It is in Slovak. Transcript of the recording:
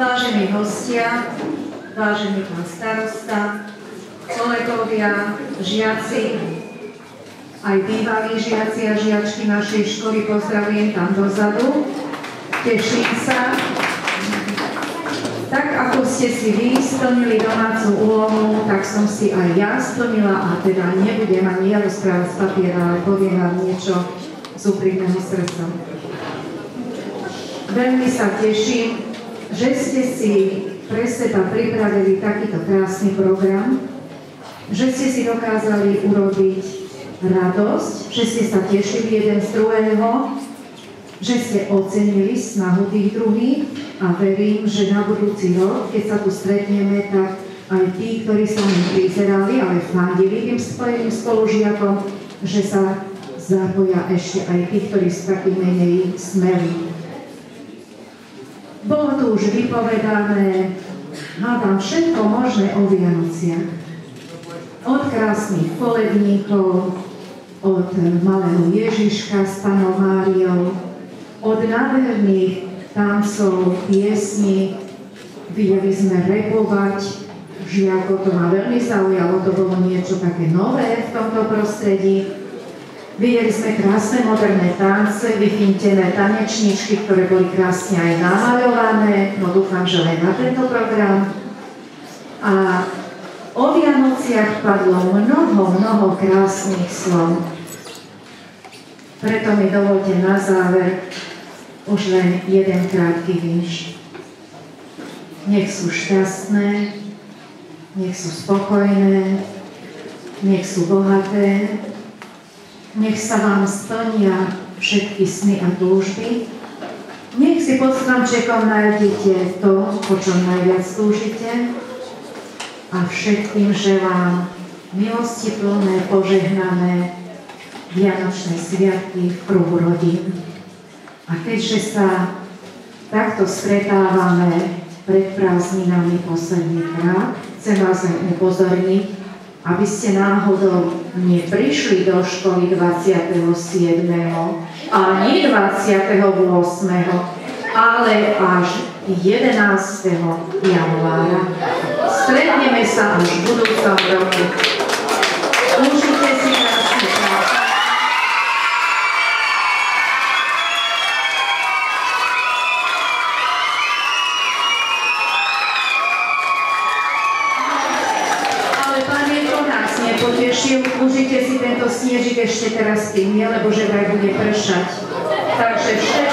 Vážení hostia, vážený pán starosta, kolegovia, žiaci, aj bývalí žiaci a žiačky našej školy, pozdravujem tam dozadu. Teším sa. Tak ako ste si vy splnili domácu úlohu, tak som si aj ja splnila a teda nebudem ani ja rozprávať z papiera, ale poviem vám niečo z úprimného srdca. Veľmi sa teším, že ste si pre seba pripravili takýto krásny program, že ste si dokázali urobiť radosť, že ste sa tešili jeden z druhého, že ste ocenili snahu tých druhých a verím, že na budúci rok, keď sa tu stretneme, tak aj tí, ktorí sa mi prizerali, ale fandili tým spojeným spolužiakom, že sa zapoja ešte aj tí, ktorí sú takí menej smelí. Bolo tu už vypovedané, hádam všetko možné o Vianociach. Od krásnych koledníkov, od malého Ježiška s Pannou Máriou, od nádherných tancov, piesní, videli sme repovať, žiakov to ma veľmi zaujalo, to bolo niečo také nové v tomto prostredí. Videli sme krásne moderné tance, vyfintené tanečničky, ktoré boli krásne aj namaľované, no dúfam, že len na tento program. A o Vianociach padlo mnoho krásnych slov. Preto mi dovolte na záver už len jeden krátky vinš. Nech sú šťastné, nech sú spokojné, nech sú bohaté, nech sa vám splnia všetky sny a túžby. Nech si pod stromčekom nájdete to, po čom najviac túžite. A všetkým želám milostiplné, požehnané vianočné sviatky v kruhu rodín. A keďže sa takto stretávame pred prázdninami posledný krát, chcem vás aj upozorniť, aby ste náhodou neprišli do školy 27. ale nie 28. ale až 11. januára. Stretneme sa až v budúcom roku. Užite si krásny čas. Potešil, užite si tento snežik ešte teraz tým, lebo že vraj bude pršať. Takže všetko